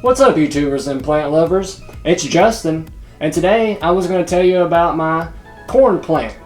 What's up, YouTubers and plant lovers? It's Justin, and today I was going to tell you about my corn plant.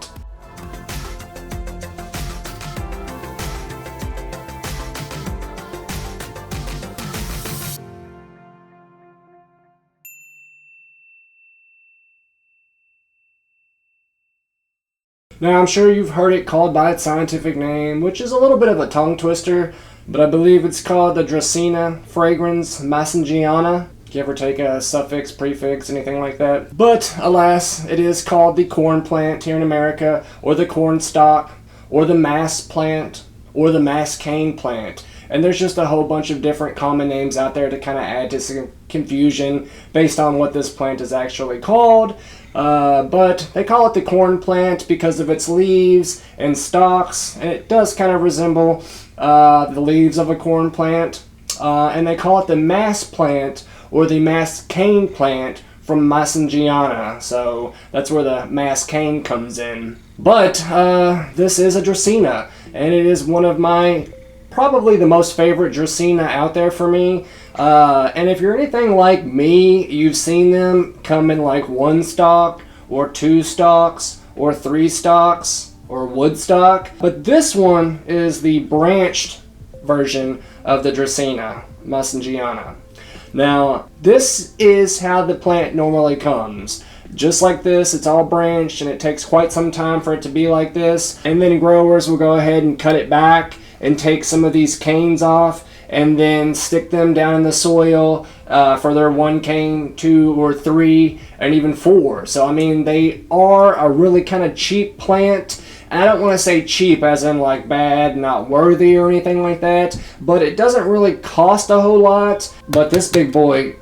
Now, I'm sure you've heard it called by its scientific name, which is a little bit of a tongue twister, but I believe it's called the Dracaena fragrans massingiana. If you ever take a suffix, prefix, anything like that. But, alas, it is called the corn plant here in America, or the corn stalk, or the mass plant, or the mass cane plant. And there's just a whole bunch of different common names out there to kind of add to some confusion based on what this plant is actually called. But they call it the corn plant because of its leaves and stalks, and it does kind of resemble the leaves of a corn plant. And they call it the mass plant or the mass cane plant from massingiana, so that's where the mass cane comes in. But this is a Dracaena, and it is one of my probably the most favorite Dracaena out there for me. And if you're anything like me, you've seen them come in like one stalk, or two stalks, or three stalks, or wood stalk. But this one is the branched version of the Dracaena massingiana. Now, this is how the plant normally comes. Just like this, it's all branched, and it takes quite some time for it to be like this. And then growers will go ahead and cut it back and take some of these canes off and then stick them down in the soil for their 1 cane, 2 or 3, and even 4. So I mean, they are a really kind of cheap plant. And I don't want to say cheap as in like bad, not worthy or anything like that, but it doesn't really cost a whole lot. But this big boy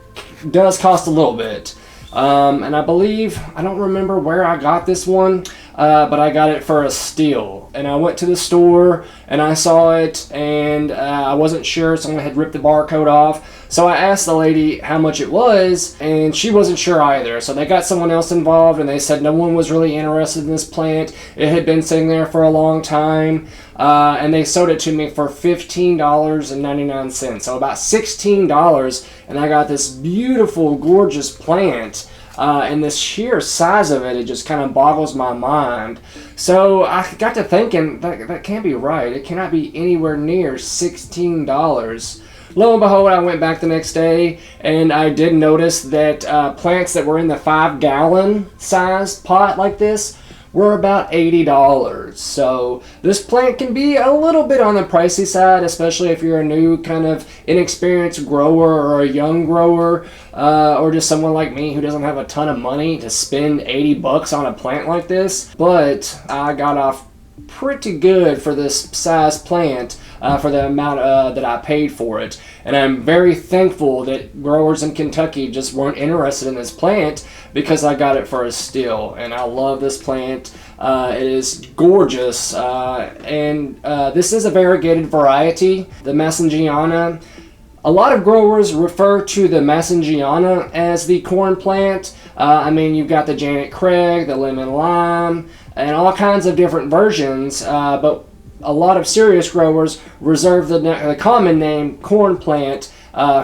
does cost a little bit. And I believe, I don't remember where I got this one, but I got it for a steal. And I went to the store and I saw it, and I wasn't sure, someone had ripped the barcode off. So I asked the lady how much it was, and she wasn't sure either. So they got someone else involved, and they said no one was really interested in this plant. It had been sitting there for a long time, and they sold it to me for $15.99. So about $16, and I got this beautiful, gorgeous plant. And the sheer size of it just kind of boggles my mind. So I got to thinking, that can't be right. It cannot be anywhere near $16. Lo and behold, I went back the next day, and I did notice that plants that were in the 5-gallon size pot like this were about $80. So this plant can be a little bit on the pricey side, especially if you're a new kind of inexperienced grower or a young grower, or just someone like me who doesn't have a ton of money to spend $80 on a plant like this. But I got off pretty good for this size plant for the amount that I paid for it. And I'm very thankful that growers in Kentucky just weren't interested in this plant, because I got it for a steal. And I love this plant. It is gorgeous, and this is a variegated variety, the massingiana. A lot of growers refer to the massingiana as the corn plant. I mean, you've got the Janet Craig, the lemon lime, and all kinds of different versions, but a lot of serious growers reserve the common name corn plant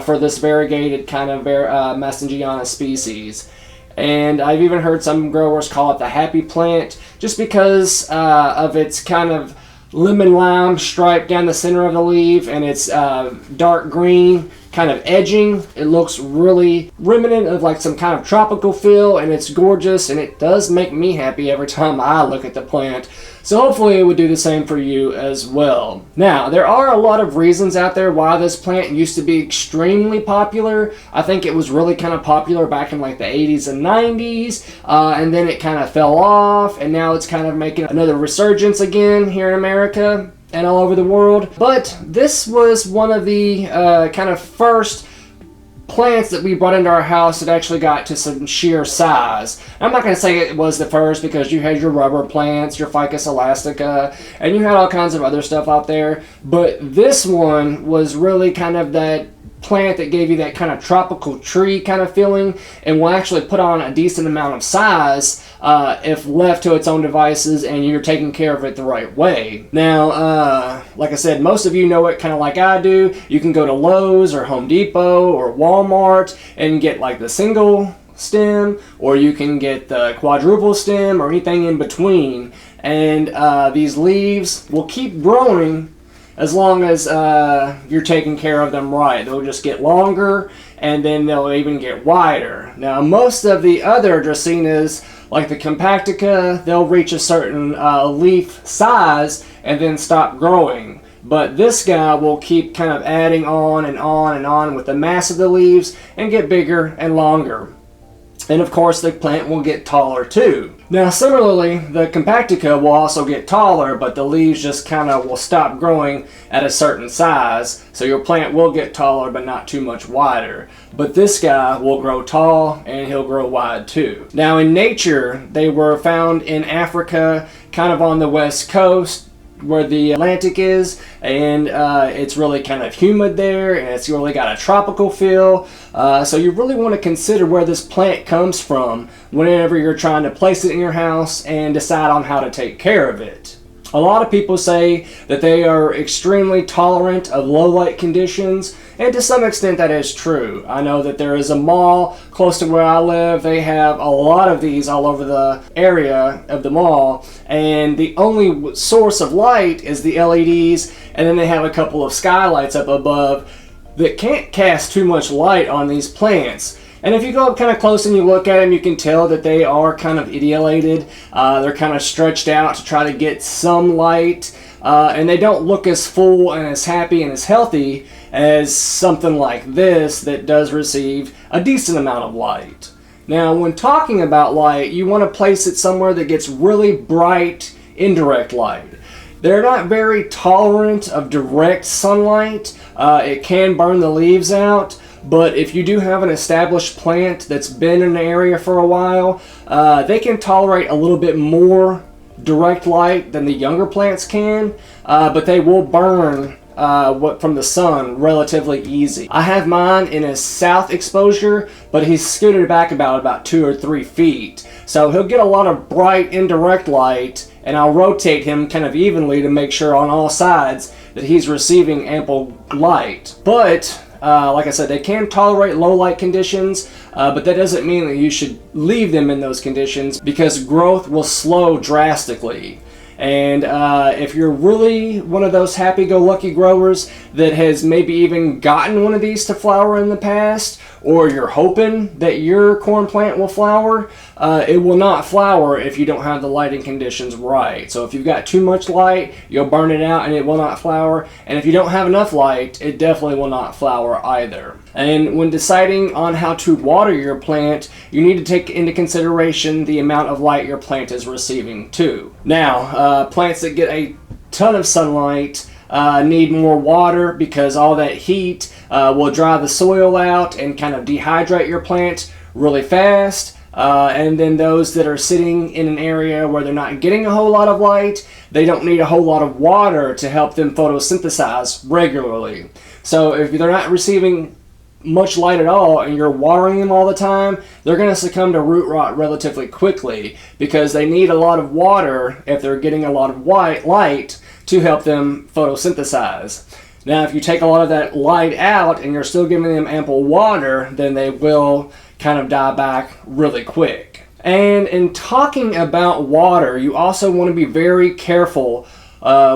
for this variegated kind of massingiana species. And I've even heard some growers call it the happy plant, just because of its kind of lemon lime stripe down the center of the leaf, and its dark green kind of edging. It looks really reminiscent of like some kind of tropical feel, and it's gorgeous, and it does make me happy every time I look at the plant. So hopefully it would do the same for you as well. Now, there are a lot of reasons out there why this plant used to be extremely popular. I think it was really kind of popular back in like the 80s and 90s, and then it kind of fell off, and now it's kind of making another resurgence again here in America and all over the world. But this was one of the kind of first plants that we brought into our house that actually got to some sheer size. I'm not going to say it was the first, because you had your rubber plants, your Ficus elastica, and you had all kinds of other stuff out there. But this one was really kind of that plant that gave you that kind of tropical tree kind of feeling, and will actually put on a decent amount of size if left to its own devices and you're taking care of it the right way. Now, like I said, most of you know it kind of like I do. You can go to Lowe's or Home Depot or Walmart and get like the single stem, or you can get the quadruple stem or anything in between, and these leaves will keep growing as long as you're taking care of them right. They'll just get longer, and then they'll even get wider. Now, most of the other Dracaenas, like the Compactica, they'll reach a certain leaf size and then stop growing. But this guy will keep kind of adding on and on and on with the mass of the leaves and get bigger and longer. And of course, the plant will get taller too. Now, similarly, the Compactica will also get taller, but the leaves just kind of will stop growing at a certain size. So your plant will get taller, but not too much wider. But this guy will grow tall and he'll grow wide too. Now, in nature, they were found in Africa, kind of on the west coast, where the Atlantic is, and it's really kind of humid there, and it's really got a tropical feel. So you really want to consider where this plant comes from whenever you're trying to place it in your house and decide on how to take care of it. A lot of people say that they are extremely tolerant of low light conditions, and to some extent that is true. I know that there is a mall close to where I live. They have a lot of these all over the area of the mall, and the only source of light is the LEDs, and then they have a couple of skylights up above that can't cast too much light on these plants. And if you go up kind of close and you look at them, you can tell that they are kind of ideolated. They're kind of stretched out to try to get some light, and they don't look as full and as happy and as healthy as something like this that does receive a decent amount of light. Now, when talking about light, you want to place it somewhere that gets really bright, indirect light. They're not very tolerant of direct sunlight. It can burn the leaves out. But if you do have an established plant that's been in the area for a while, they can tolerate a little bit more direct light than the younger plants can, but they will burn from the sun relatively easy. I have mine in a south exposure, but he's scooted back about 2 or 3 feet. So he'll get a lot of bright indirect light, and I'll rotate him kind of evenly to make sure on all sides that he's receiving ample light. But like I said, they can tolerate low light conditions, but that doesn't mean that you should leave them in those conditions, because growth will slow drastically. And if you're really one of those happy-go-lucky growers that has maybe even gotten one of these to flower in the past, or you're hoping that your corn plant will flower, it will not flower if you don't have the lighting conditions right. So if you've got too much light, you'll burn it out and it will not flower. And if you don't have enough light, it definitely will not flower either. And when deciding on how to water your plant, you need to take into consideration the amount of light your plant is receiving too. Now, plants that get a ton of sunlight need more water, because all that heat will dry the soil out and kind of dehydrate your plant really fast. And then those that are sitting in an area where they're not getting a whole lot of light, they don't need a whole lot of water to help them photosynthesize regularly. So if they're not receiving much light at all and you're watering them all the time, they're going to succumb to root rot relatively quickly, because they need a lot of water if they're getting a lot of light to help them photosynthesize. Now, if you take a lot of that light out and you're still giving them ample water, then they will kind of die back really quick. And in talking about water, you also want to be very careful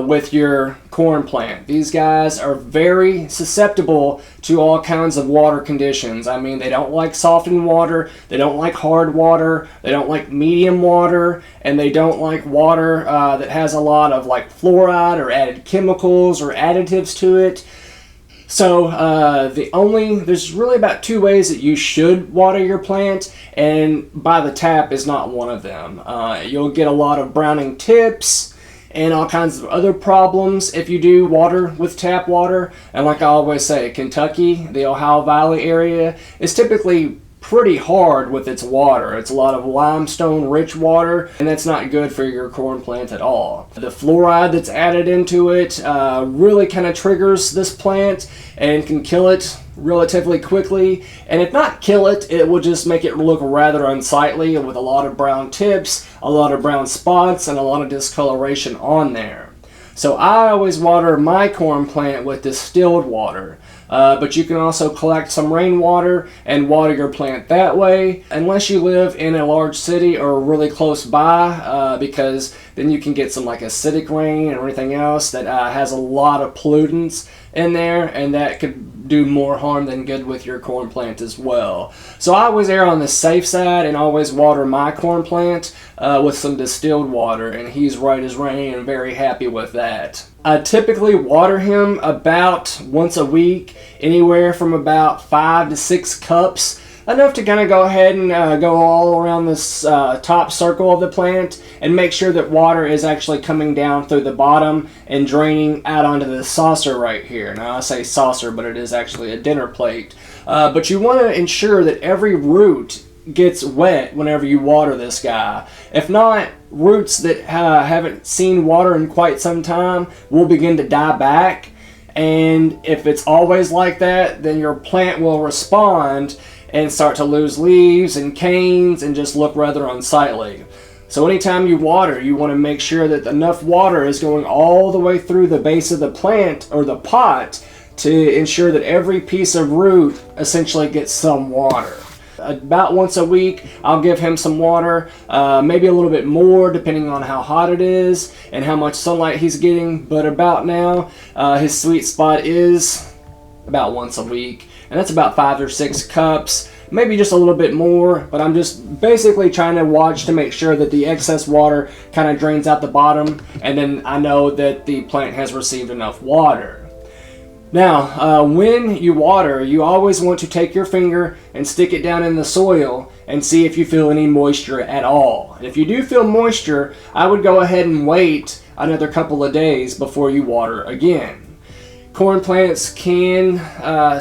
with your corn plant. These guys are very susceptible to all kinds of water conditions. I mean, they don't like softened water, they don't like hard water, they don't like medium water, and they don't like water that has a lot of like fluoride or added chemicals or additives to it. So there's really about 2 ways that you should water your plant, and by the tap is not one of them. You'll get a lot of browning tips and all kinds of other problems if you do water with tap water. And like I always say, Kentucky, the Ohio Valley area, is typically pretty hard with its water. It's a lot of limestone rich water, and that's not good for your corn plant at all. The fluoride that's added into it really kind of triggers this plant and can kill it relatively quickly, and if not kill it, it will just make it look rather unsightly with a lot of brown tips, a lot of brown spots, and a lot of discoloration on there. So I always water my corn plant with distilled water. But you can also collect some rainwater and water your plant that way, unless you live in a large city or really close by, because then you can get some like acidic rain or anything else that has a lot of pollutants in there, and that could do more harm than good with your corn plant as well. So I always err on the safe side and always water my corn plant with some distilled water, and he's right as rain and very happy with that. I typically water him about once a week, anywhere from about 5 to 6 cups, enough to kind of go ahead and go all around this top circle of the plant and make sure that water is actually coming down through the bottom and draining out onto the saucer right here. Now I say saucer, but it is actually a dinner plate. But you want to ensure that every root gets wet whenever you water this guy. If not, roots that haven't seen water in quite some time will begin to die back, and if it's always like that, then your plant will respond and start to lose leaves and canes and just look rather unsightly. So anytime you water, you want to make sure that enough water is going all the way through the base of the plant or the pot to ensure that every piece of root essentially gets some water. About once a week, I'll give him some water, maybe a little bit more depending on how hot it is and how much sunlight he's getting, but about now, his sweet spot is about once a week, and that's about 5 or 6 cups, maybe just a little bit more, but I'm just basically trying to watch to make sure that the excess water kind of drains out the bottom, and then I know that the plant has received enough water. Now, when you water, you always want to take your finger and stick it down in the soil and see if you feel any moisture at all. And if you do feel moisture, I would go ahead and wait another couple of days before you water again. Corn plants can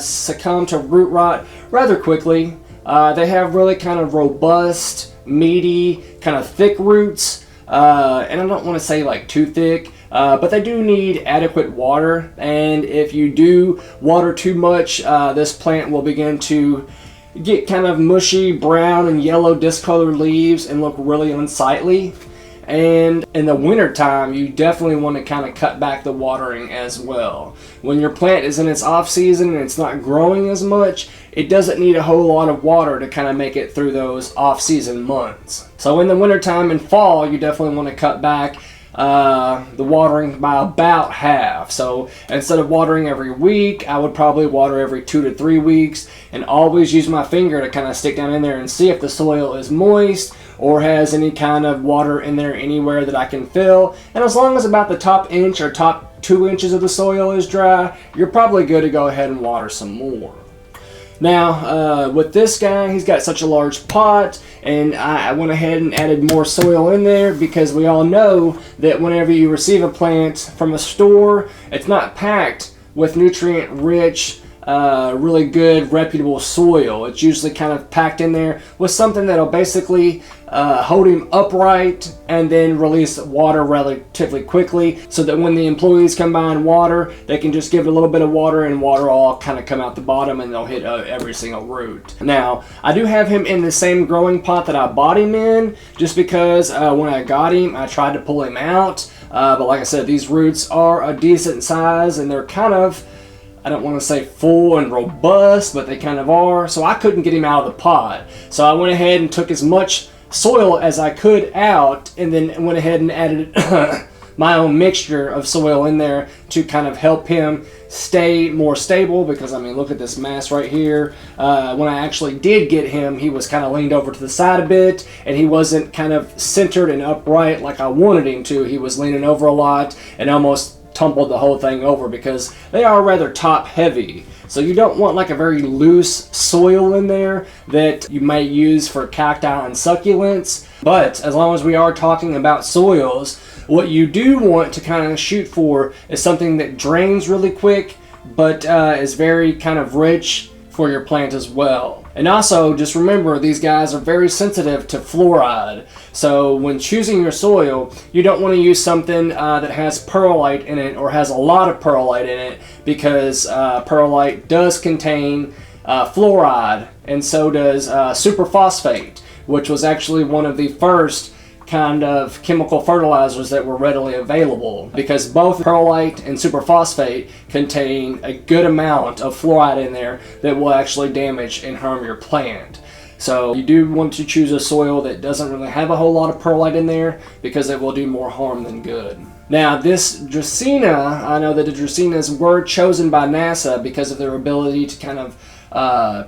succumb to root rot rather quickly. They have really kind of robust, meaty, kind of thick roots, and I don't want to say like too thick, but they do need adequate water, and if you do water too much, this plant will begin to get kind of mushy, brown and yellow discolored leaves and look really unsightly. And in the winter time, you definitely want to kind of cut back the watering as well. When your plant is in its off season and it's not growing as much, it doesn't need a whole lot of water to kind of make it through those off season months. So in the winter time and fall, you definitely want to cut back the watering by about half. So instead of watering every week, I would probably water every 2 to 3 weeks, and always use my finger to kind of stick down in there and see if the soil is moist or has any kind of water in there anywhere that I can fill. And as long as about the top inch or top 2 inches of the soil is dry, you're probably good to go ahead and water some more. Now, with this guy, he's got such a large pot, and I went ahead and added more soil in there because we all know that whenever you receive a plant from a store, it's not packed with nutrient-rich, really good, reputable soil. It's usually kind of packed in there with something that'll basically hold him upright and then release water relatively quickly, so that when the employees come by and water, they can just give it a little bit of water and water all kind of come out the bottom and they'll hit every single root. Now, I do have him in the same growing pot that I bought him in, just because when I got him, I tried to pull him out, but like I said, these roots are a decent size and they're kind of, I don't want to say full and robust, but they kind of are, so I couldn't get him out of the pot. So I went ahead and took as much soil as I could out, and then went ahead and added my own mixture of soil in there to kind of help him stay more stable, because I mean, look at this mass right here. When I actually did get him, he was kind of leaned over to the side a bit, and he wasn't kind of centered and upright like I wanted him to. He was leaning over a lot and almost tumbled the whole thing over, because they are rather top heavy. So you don't want like a very loose soil in there that you might use for cacti and succulents. But as long as we are talking about soils, what you do want to kind of shoot for is something that drains really quick, but is very kind of rich, for your plant as well. And also, just remember, these guys are very sensitive to fluoride. So when choosing your soil, you don't want to use something that has perlite in it or has a lot of perlite in it, because perlite does contain fluoride, and so does superphosphate, which was actually one of the first kind of chemical fertilizers that were readily available, because both perlite and superphosphate contain a good amount of fluoride in there that will actually damage and harm your plant. So you do want to choose a soil that doesn't really have a whole lot of perlite in there, because it will do more harm than good. Now, this Dracaena, I know that the Dracaenas were chosen by NASA because of their ability to kind of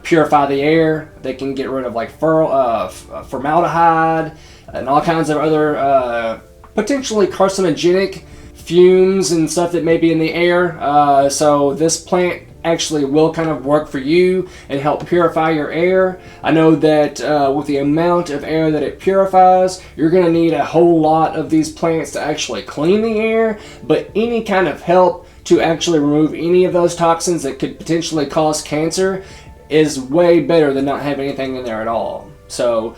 purify the air. They can get rid of like formaldehyde and all kinds of other potentially carcinogenic fumes and stuff that may be in the air. So this plant actually will kind of work for you and help purify your air. I know that with the amount of air that it purifies, you're going to need a whole lot of these plants to actually clean the air, but any kind of help to actually remove any of those toxins that could potentially cause cancer is way better than not having anything in there at all. So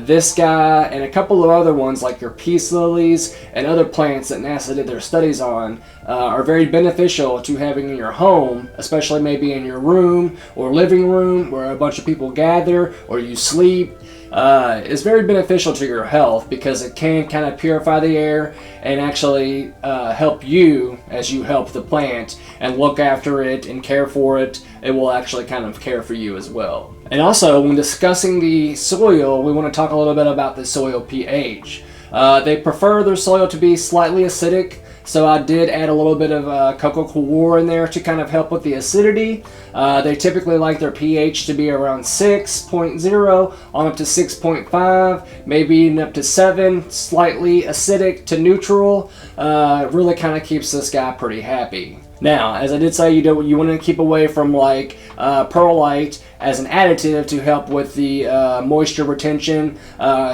this guy and a couple of other ones like your peace lilies and other plants that NASA did their studies on are very beneficial to having in your home, especially maybe in your room or living room where a bunch of people gather or you sleep. It's very beneficial to your health because it can kind of purify the air and actually help you as you help the plant and look after it and care for it. It will actually kind of care for you as well. And also, when discussing the soil, we want to talk a little bit about the soil pH. They prefer their soil to be slightly acidic, so I did add a little bit of cocoa coir in there to kind of help with the acidity. They typically like their pH to be around 6.0 on up to 6.5, maybe even up to 7, slightly acidic to neutral. Really kind of keeps this guy pretty happy. Now, as I did say, you want to keep away from like perlite as an additive to help with the moisture retention.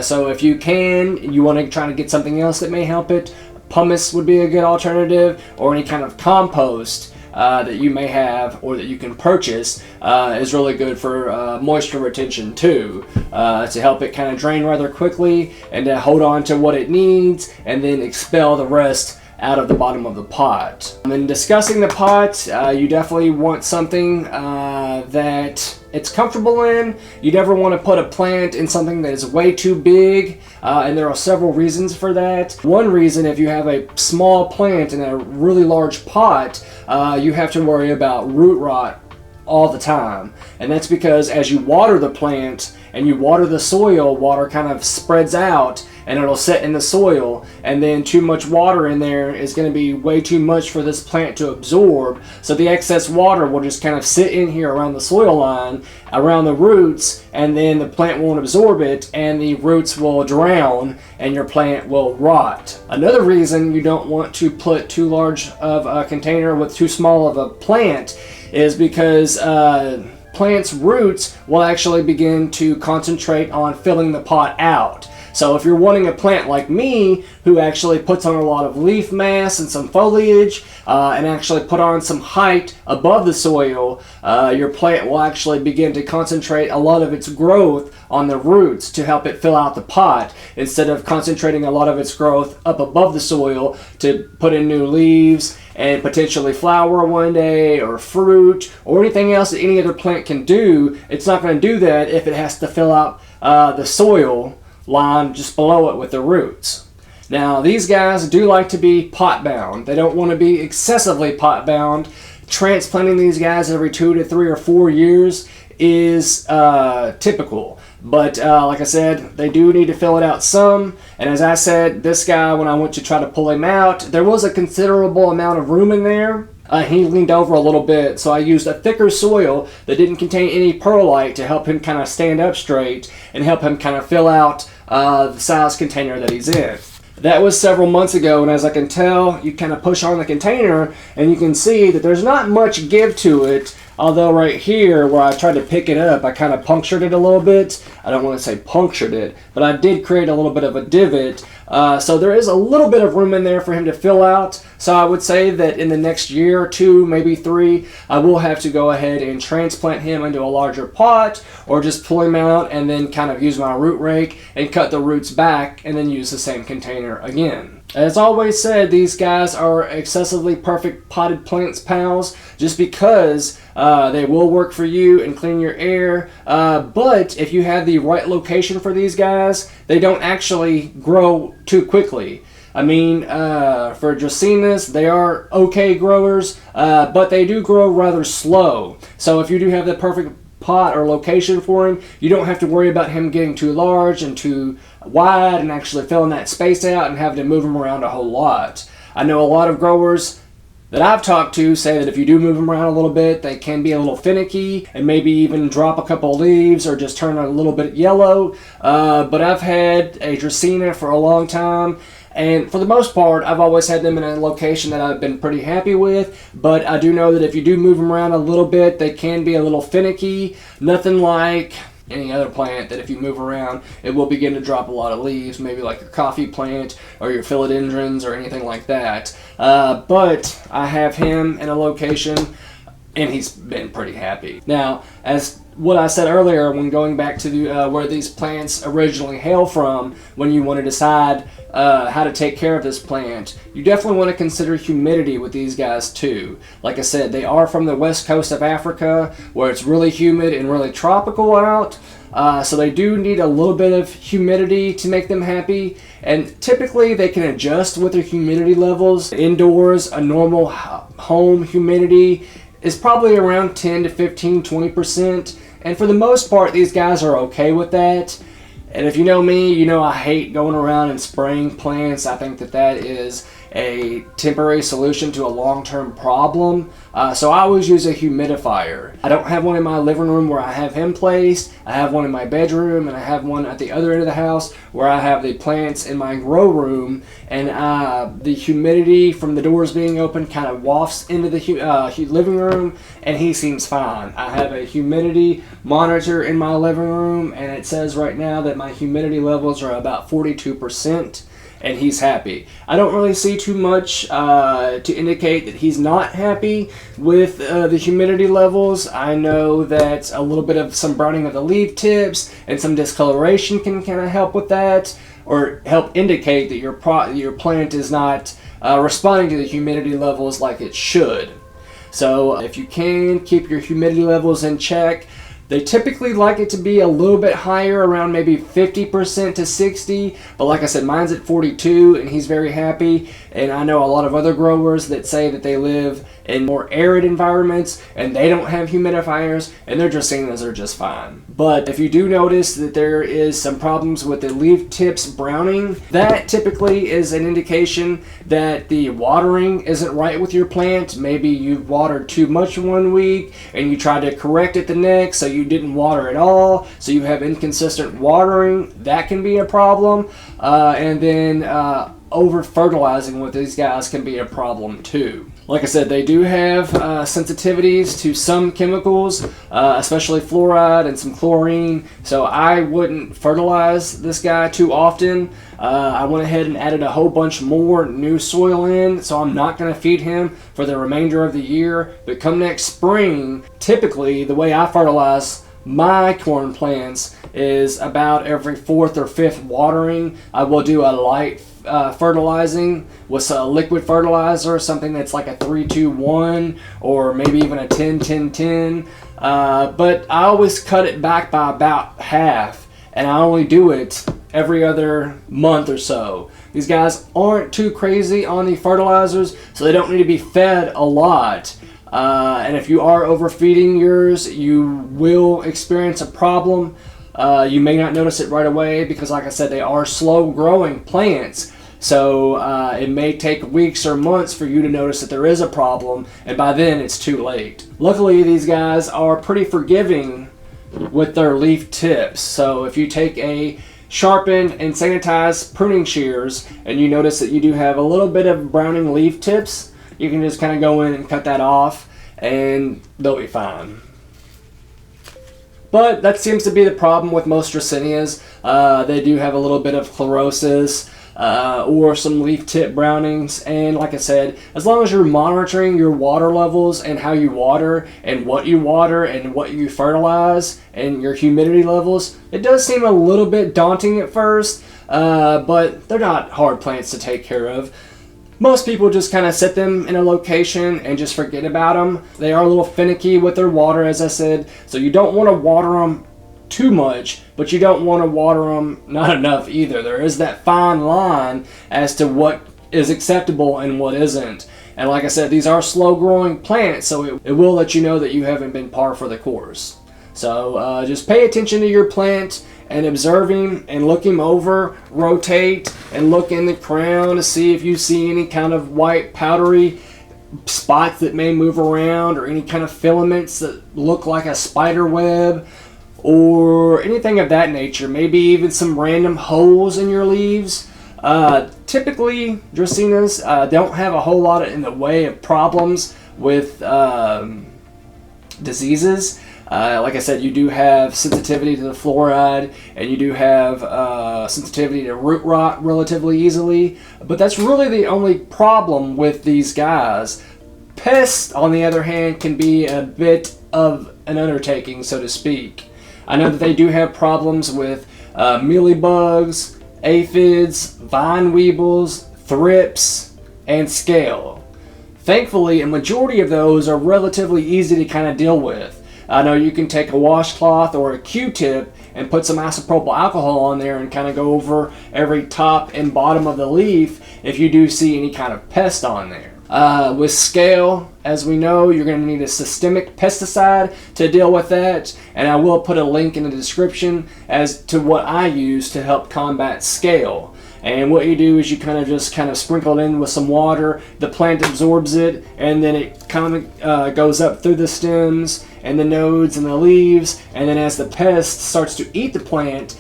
So if you can, you want to try to get something else that may help it. Pumice would be a good alternative, or any kind of compost that you may have or that you can purchase is really good for moisture retention too, to help it kind of drain rather quickly and to hold on to what it needs and then expel the rest out of the bottom of the pot. In discussing the pot, you definitely want something that it's comfortable in. You never want to put a plant in something that is way too big, and there are several reasons for that. One reason, if you have a small plant in a really large pot, you have to worry about root rot all the time, and that's because as you water the plant and you water the soil, water kind of spreads out and it'll sit in the soil, and then too much water in there is going to be way too much for this plant to absorb, so the excess water will just kind of sit in here around the soil line, around the roots, and then the plant won't absorb it and the roots will drown and your plant will rot. Another reason you don't want to put too large of a container with too small of a plant is because plant's roots will actually begin to concentrate on filling the pot out. So if you're wanting a plant like me, who actually puts on a lot of leaf mass and some foliage, and actually put on some height above the soil, your plant will actually begin to concentrate a lot of its growth on the roots to help it fill out the pot, instead of concentrating a lot of its growth up above the soil to put in new leaves and potentially flower one day, or fruit, or anything else that any other plant can do. It's not going to do that if it has to fill out the soil line just below it with the roots. Now, these guys do like to be pot bound. They don't want to be excessively pot bound. Transplanting these guys every 2 to 3 or 4 years is typical, but like I said, they do need to fill it out some. And as I said, this guy, when I went to try to pull him out, there was a considerable amount of room in there. He leaned over a little bit, so I used a thicker soil that didn't contain any perlite to help him kind of stand up straight and help him kind of fill out the size container that he's in. That was several months ago, and as I can tell, you kind of push on the container and you can see that there's not much give to it Although right here where I tried to pick it up, I kind of punctured it a little bit. I don't want to say punctured it, but I did create a little bit of a divot. So there is a little bit of room in there for him to fill out. So I would say that in the next year or two, maybe 3, I will have to go ahead and transplant him into a larger pot, or just pull him out and then kind of use my root rake and cut the roots back and then use the same container again. As always said, these guys are excessively perfect potted plants pals, just because they will work for you and clean your air. But if you have the right location for these guys, they don't actually grow too quickly. I mean, for Dracaenas, they are okay growers, but they do grow rather slow. So if you do have the perfect pot or location for him, you don't have to worry about him getting too large and too wide and actually filling that space out and having to move him around a whole lot. I know a lot of growers that I've talked to say that if you do move them around a little bit, they can be a little finicky and maybe even drop a couple leaves or just turn a little bit yellow. But I've had a Dracaena for a long time, and for the most part, I've always had them in a location that I've been pretty happy with. But I do know that if you do move them around a little bit, they can be a little finicky. Nothing like any other plant that if you move around, it will begin to drop a lot of leaves, maybe like your coffee plant or your philodendrons or anything like that. But I have him in a location, and he's been pretty happy. Now, as what I said earlier, when going back to the, where these plants originally hail from, when you want to decide how to take care of this plant, you definitely want to consider humidity with these guys too. Like I said, they are from the west coast of Africa, where it's really humid and really tropical out. So they do need a little bit of humidity to make them happy, and typically they can adjust with their humidity levels. Indoors, a normal home humidity is probably around 10 to 15, 20%, and for the most part these guys are okay with that. And if you know me, you know I hate going around and spraying plants. I think that is a temporary solution to a long-term problem. So I always use a humidifier. I don't have one in my living room where I have him placed. I have one in my bedroom, and I have one at the other end of the house where I have the plants in my grow room. And the humidity from the doors being open kind of wafts into the living room, and he seems fine. I have a humidity monitor in my living room, and it says right now that my humidity levels are about 42%. And he's happy. I don't really see too much to indicate that he's not happy with the humidity levels. I know that a little bit of some browning of the leaf tips and some discoloration can kind of help with that, or help indicate that your plant is not responding to the humidity levels like it should. So if you can keep your humidity levels in check, they typically like it to be a little bit higher, around maybe 50% to 60, but like I said, mine's at 42 and he's very happy. And I know a lot of other growers that say that they live in more arid environments and they don't have humidifiers, and their Dracaenas are just fine. But if you do notice that there is some problems with the leaf tips browning, that typically is an indication that the watering isn't right with your plant. Maybe you've watered too much one week and you tried to correct it the next, so you didn't water at all, so you have inconsistent watering. That can be a problem. And then over fertilizing with these guys can be a problem too. Like I said, they do have sensitivities to some chemicals, especially fluoride and some chlorine, so I wouldn't fertilize this guy too often. I went ahead and added a whole bunch more new soil in, so I'm not going to feed him for the remainder of the year. But come next spring, typically the way I fertilize my corn plants is about every 4th or 5th watering. I will do a light fertilizing with a liquid fertilizer, something that's like a 3-2-1 or maybe even a 10-10-10. But I always cut it back by about half, and I only do it every other month or so. These guys aren't too crazy on the fertilizers, so they don't need to be fed a lot. And if you are overfeeding yours, you will experience a problem. You may not notice it right away because, like I said, they are slow growing plants. So it may take weeks or months for you to notice that there is a problem, and by then it's too late. Luckily, these guys are pretty forgiving with their leaf tips. So if you take a sharpened and sanitized pruning shears and you notice that you do have a little bit of browning leaf tips, you can just kind of go in and cut that off. and they'll be fine. But that seems to be the problem with most Dracaenas. They do have a little bit of chlorosis or some leaf tip brownings. And like I said, as long as you're monitoring your water levels and how you water and what you fertilize and your humidity levels, it does seem a little bit daunting at first, but they're not hard plants to take care of. Most people just kind of set them in a location and just forget about them. They are a little finicky with their water, as I said, so you don't want to water them too much, but you don't want to water them not enough either. There is that fine line as to what is acceptable and what isn't. And like I said, these are slow growing plants, so it will let you know that you haven't been par for the course. So just pay attention to your plant and observing and look him over, rotate and look in the crown to see if you see any kind of white powdery spots that may move around, or any kind of filaments that look like a spider web or anything of that nature. Maybe even some random holes in your leaves. Typically Dracaenas don't have a whole lot in the way of problems with diseases. Like I said, you do have sensitivity to the fluoride, and you do have sensitivity to root rot relatively easily, but that's really the only problem with these guys. Pests, on the other hand, can be a bit of an undertaking, so to speak. I know that they do have problems with mealybugs, aphids, vine weevils, thrips, and scale. Thankfully, a majority of those are relatively easy to kind of deal with. I know you can take a washcloth or a Q-tip and put some isopropyl alcohol on there and kind of go over every top and bottom of the leaf if you do see any kind of pest on there. With scale, as we know, you're going to need a systemic pesticide to deal with that, and I will put a link in the description as to what I use to help combat scale. And what you do is you kind of sprinkle it in with some water, the plant absorbs it, and then it kind of goes up through the stems and the nodes and the leaves, and then as the pest starts to eat the plant,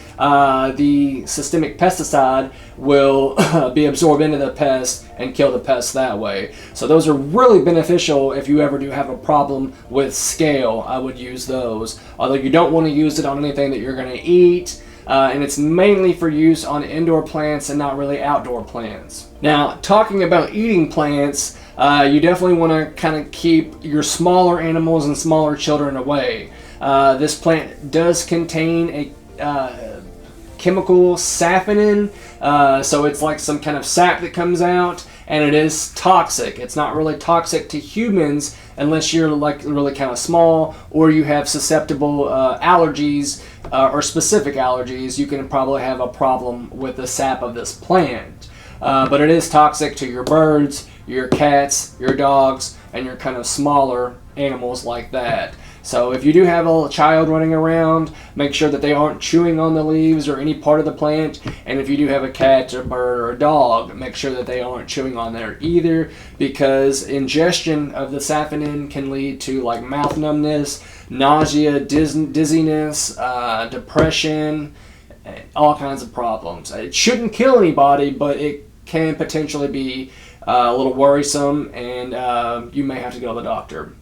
the systemic pesticide will be absorbed into the pest and kill the pest that way. So those are really beneficial if you ever do have a problem with scale. I would use those, although you don't want to use it on anything that you're going to eat. And it's mainly for use on indoor plants and not really outdoor plants. Now, talking about eating plants, you definitely want to kind of keep your smaller animals and smaller children away. This plant does contain a chemical saponin, so it's like some kind of sap that comes out, and it is toxic. It's not really toxic to humans unless you're like really kind of small or you have susceptible allergies or specific allergies. You can probably have a problem with the sap of this plant. But it is toxic to your birds, your cats, your dogs, and your kind of smaller animals like that. So if you do have a child running around, make sure that they aren't chewing on the leaves or any part of the plant. And if you do have a cat or bird or a dog, make sure that they aren't chewing on there either, because ingestion of the saponin can lead to like mouth numbness, nausea, dizziness, depression, all kinds of problems. It shouldn't kill anybody, but it can potentially be a little worrisome, and you may have to go to the doctor.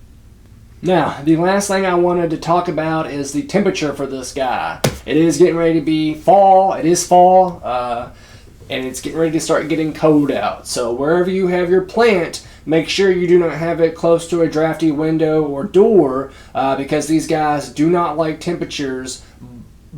Now, the last thing I wanted to talk about is the temperature for this guy. It is getting ready to be fall. It is fall, and it's getting ready to start getting cold out. So wherever you have your plant, make sure you do not have it close to a drafty window or door, because these guys do not like temperatures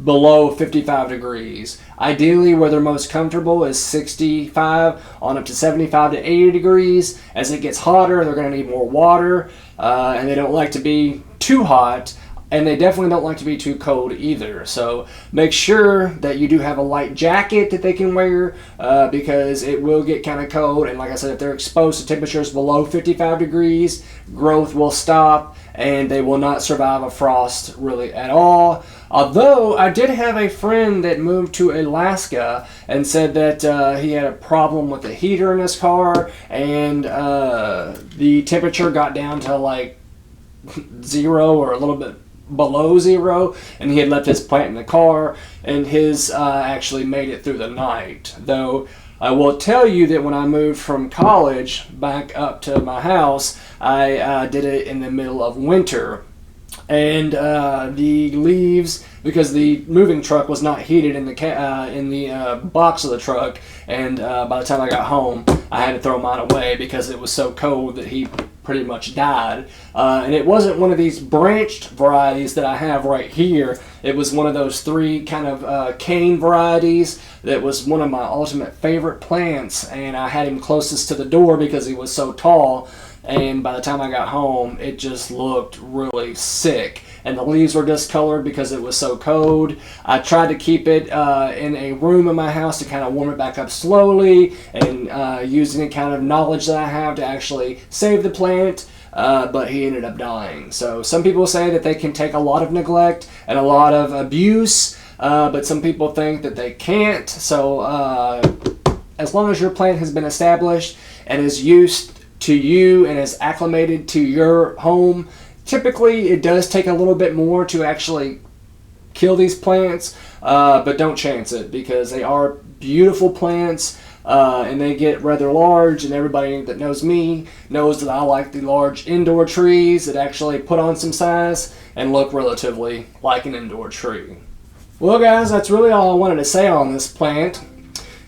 below 55 degrees. Ideally, where they're most comfortable is 65 on up to 75 to 80 degrees. As it gets hotter, they're going to need more water, and they don't like to be too hot, and they definitely don't like to be too cold either. So make sure that you do have a light jacket that they can wear, because it will get kind of cold. And like I said, if they're exposed to temperatures below 55 degrees, growth will stop and they will not survive a frost really at all. Although I did have a friend that moved to Alaska and said that he had a problem with the heater in his car, and the temperature got down to like 0 or a little bit below 0, and he had left his plant in the car, and his actually made it through the night. Though I will tell you that when I moved from college back up to my house, I did it in the middle of winter. And the leaves, because the moving truck was not heated in the box of the truck, and by the time I got home, I had to throw mine away because it was so cold that he pretty much died. And it wasn't one of these branched varieties that I have right here. It was one of those 3 kind of cane varieties that was one of my ultimate favorite plants, and I had him closest to the door because he was so tall. And by the time I got home, it just looked really sick. And the leaves were discolored because it was so cold. I tried to keep it in a room in my house to kind of warm it back up slowly, and use any kind of knowledge that I have to actually save the plant. But he ended up dying. So some people say that they can take a lot of neglect and a lot of abuse, but some people think that they can't. So as long as your plant has been established and is used to you and is acclimated to your home, typically it does take a little bit more to actually kill these plants, but don't chance it because they are beautiful plants, and they get rather large, and everybody that knows me knows that I like the large indoor trees that actually put on some size and look relatively like an indoor tree. Well guys, that's really all I wanted to say on this plant.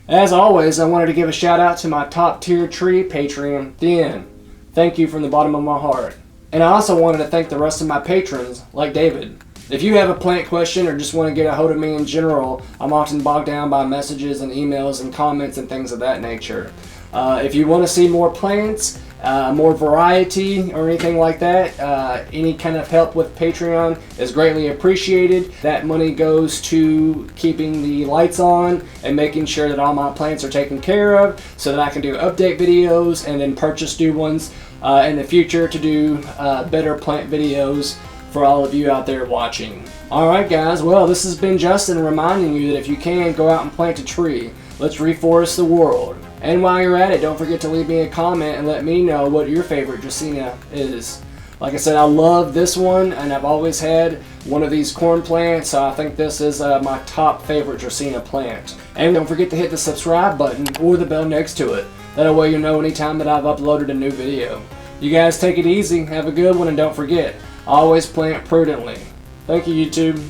As always, I wanted to give a shout out to my top tier tree Patreon, Thin. Thank you from the bottom of my heart. And I also wanted to thank the rest of my patrons, like David. If you have a plant question or just want to get a hold of me in general, I'm often bogged down by messages and emails and comments and things of that nature. If you want to see more plants, more variety or anything like that, any kind of help with Patreon is greatly appreciated. That money goes to keeping the lights on and making sure that all my plants are taken care of so that I can do update videos and then purchase new ones in the future to do better plant videos for all of you out there watching. Alright guys, well this has been Justin reminding you that if you can, go out and plant a tree. Let's reforest the world. And while you're at it, don't forget to leave me a comment and let me know what your favorite Dracaena is. Like I said, I love this one, and I've always had one of these corn plants, so I think this is my top favorite Dracaena plant. And don't forget to hit the subscribe button or the bell next to it. That way you'll know anytime that I've uploaded a new video. You guys take it easy, have a good one, and don't forget, always plant prudently. Thank you, YouTube.